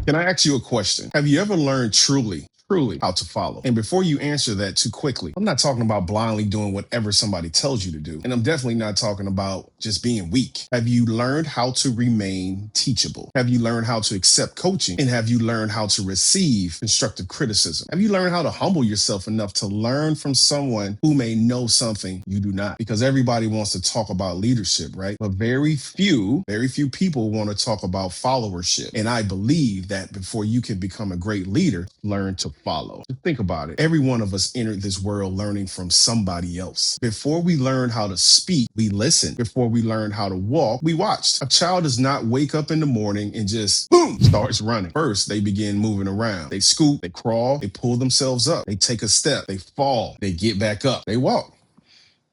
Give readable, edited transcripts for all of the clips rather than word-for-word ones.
Can I ask you a question? Have you ever learned truly how to follow? And before you answer that too quickly, I'm not talking about blindly doing whatever somebody tells you to do. And I'm definitely not talking about just being weak. Have you learned how to remain teachable? Have you learned how to accept coaching? And have you learned how to receive constructive criticism? Have you learned how to humble yourself enough to learn from someone who may know something you do not? Because everybody wants to talk about leadership, right? But very few people want to talk about followership. And I believe that before you can become a great leader, learn to follow. Just think about it. Every one of us entered this world learning from somebody else. Before we learn how to speak, we listen. Before we learn how to walk, we watched. A child does not wake up in the morning and just boom, starts running. First, they begin moving around. They scoot, they crawl, they pull themselves up. They take a step, they fall, they get back up, they walk.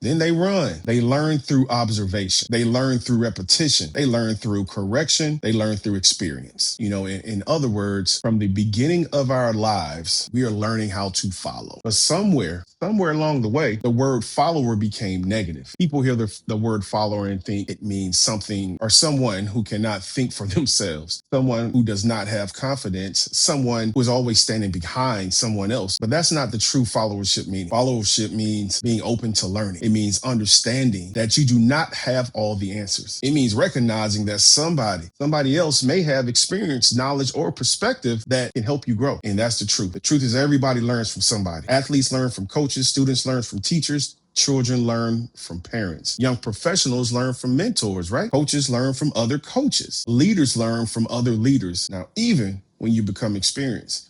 Then they run. They learn through observation. They learn through repetition. They learn through correction. They learn through experience. In other words, from the beginning of our lives, we are learning how to follow. But somewhere along the way, the word follower became negative. People hear the word follower and think it means something or someone who cannot think for themselves, someone who does not have confidence, someone who is always standing behind someone else. But that's not the true followership meaning. Followership means being open to learning. It means understanding that you do not have all the answers. It means recognizing that somebody else may have experience, knowledge, or perspective that can help you grow. And that's the truth. The truth is everybody learns from somebody. Athletes learn from coaches, students learn from teachers, children learn from parents. Young professionals learn from mentors, right? Coaches learn from other coaches. Leaders learn from other leaders. Now, even when you become experienced,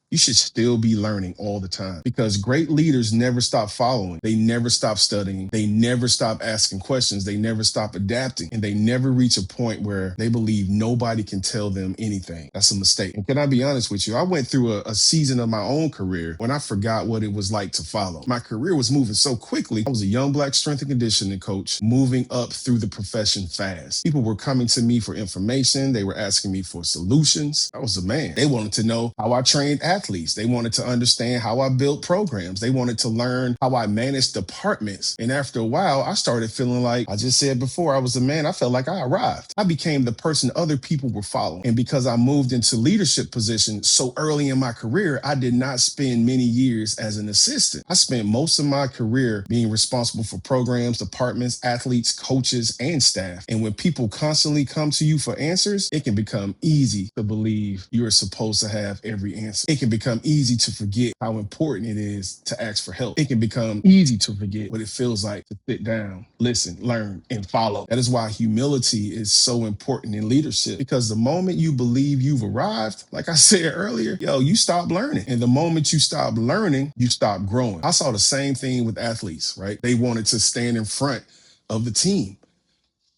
you should still be learning all the time, because great leaders never stop following. They never stop studying. They never stop asking questions. They never stop adapting, and they never reach a point where they believe nobody can tell them anything. That's a mistake. And can I be honest with you? I went through a season of my own career when I forgot what it was like to follow. My career was moving so quickly. I was a young black strength and conditioning coach moving up through the profession fast. People were coming to me for information. They were asking me for solutions. I was a man. They wanted to know how I trained athletes. They wanted to understand how I built programs. They wanted to learn how I managed departments. And after a while, I started feeling like, I just said before, I was a man. I felt like I arrived. I became the person other people were following. And because I moved into leadership positions so early in my career, I did not spend many years as an assistant. I spent most of my career being responsible for programs, departments, athletes, coaches, and staff. And when people constantly come to you for answers, it can become easy to believe you're supposed to have every answer. It can become easy to forget how important it is to ask for help. It can become easy to forget what it feels like to sit down, listen, learn, and follow. That is why humility is so important in leadership, because the moment you believe you've arrived, like I said earlier, you stop learning. And the moment you stop learning, you stop growing. I saw the same thing with athletes, right? They wanted to stand in front of the team.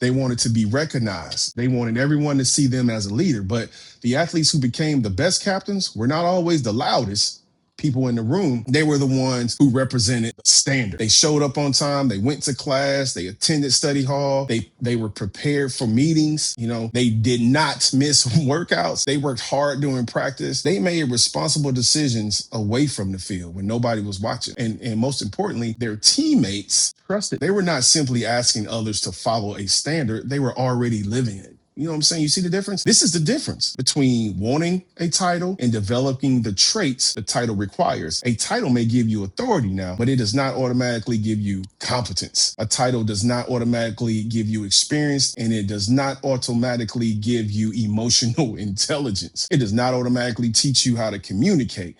They wanted to be recognized. They wanted everyone to see them as a leader. But the athletes who became the best captains were not always the loudest people in the room. They were the ones who represented the standard. They showed up on time. They went to class. They attended study hall. They were prepared for meetings. They did not miss workouts. They worked hard during practice. They made responsible decisions away from the field when nobody was watching. And most importantly, their teammates trusted. They were not simply asking others to follow a standard. They were already living it. You know what I'm saying? You see the difference? This is the difference between wanting a title and developing the traits the title requires. A title may give you authority now, but it does not automatically give you competence. A title does not automatically give you experience, and it does not automatically give you emotional intelligence. It does not automatically teach you how to communicate.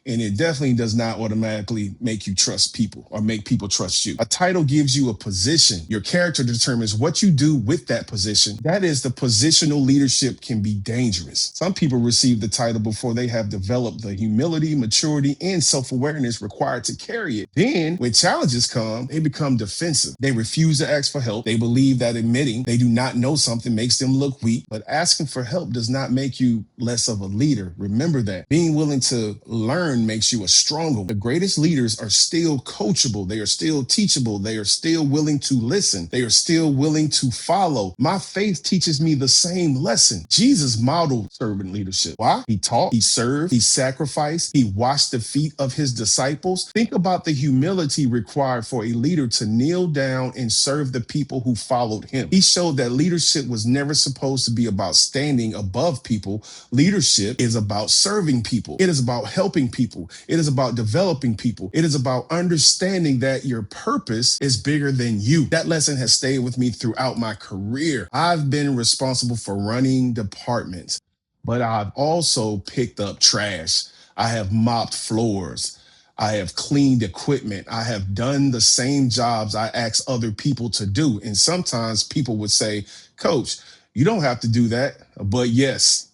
And it definitely does not automatically make you trust people or make people trust you. A title gives you a position. Your character determines what you do with that position. That is, the positional leadership can be dangerous. Some people receive the title before they have developed the humility, maturity, and self-awareness required to carry it. Then, when challenges come, they become defensive. They refuse to ask for help. They believe that admitting they do not know something makes them look weak. But asking for help does not make you less of a leader. Remember that. Being willing to learn learn makes you a stronger. The greatest leaders are still coachable. They are still teachable. They are still willing to listen. They are still willing to follow. My faith teaches me the same lesson. Jesus modeled servant leadership. Why? He taught, he served, he sacrificed, he washed the feet of his disciples. Think about the humility required for a leader to kneel down and serve the people who followed him. He showed that leadership was never supposed to be about standing above people. Leadership is about serving people. It is about helping people. It is about developing people. It is about understanding that your purpose is bigger than you. That lesson has stayed with me throughout my career. I've been responsible for running departments, but I've also picked up trash. I have mopped floors. I have cleaned equipment. I have done the same jobs I ask other people to do. And sometimes people would say, Coach, you don't have to do that. But yes,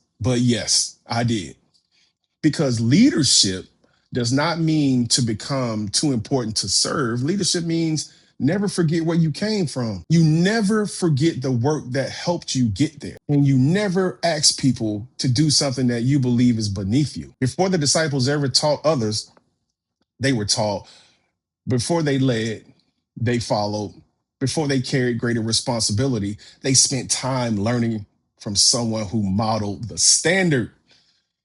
I did. Because leadership does not mean to become too important to serve. Leadership means never forget where you came from. You never forget the work that helped you get there. And you never ask people to do something that you believe is beneath you. Before the disciples ever taught others, they were taught. Before they led, they followed. Before they carried greater responsibility, they spent time learning from someone who modeled the standard.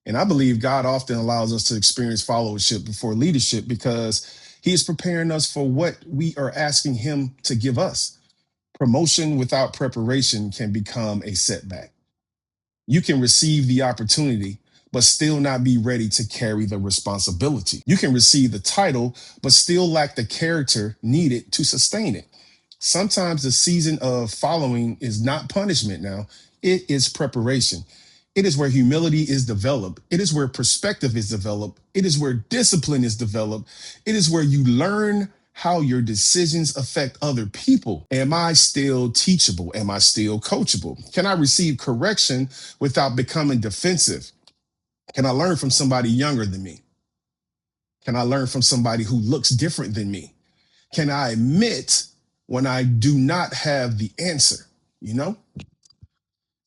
And I believe God often allows us to experience followership before leadership because he is preparing us for what we are asking him to give us. Promotion without preparation can become a setback. You can receive the opportunity, but still not be ready to carry the responsibility. You can receive the title, but still lack the character needed to sustain it. Sometimes the season of following is not punishment now, it is preparation. It is where humility is developed. It is where perspective is developed. It is where discipline is developed. It is where you learn how your decisions affect other people. Am I still teachable? Am I still coachable? Can I receive correction without becoming defensive? Can I learn from somebody younger than me? Can I learn from somebody who looks different than me? Can I admit when I do not have the answer? You know?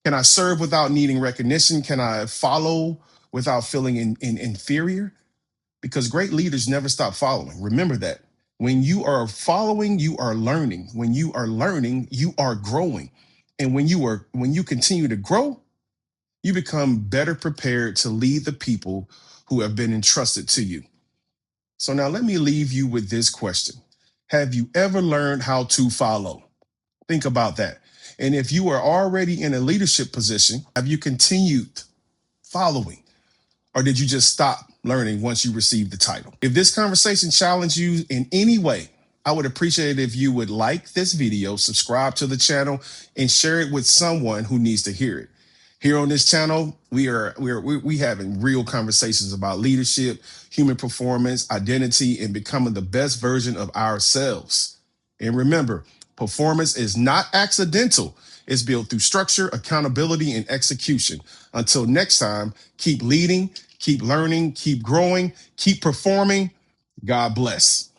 Can I serve without needing recognition? Can I follow without feeling inferior? Because great leaders never stop following. Remember that. When you are following, you are learning. When you are learning, you are growing. And when you continue to grow, you become better prepared to lead the people who have been entrusted to you. So now let me leave you with this question. Have you ever learned how to follow? Think about that. And if you are already in a leadership position, have you continued following? Or did you just stop learning once you received the title? If this conversation challenged you in any way, I would appreciate it if you would like this video, subscribe to the channel, and share it with someone who needs to hear it. Here on this channel, we having real conversations about leadership, human performance, identity, and becoming the best version of ourselves. And remember, performance is not accidental. It's built through structure, accountability, and execution. Until next time, keep leading, keep learning, keep growing, keep performing. God bless.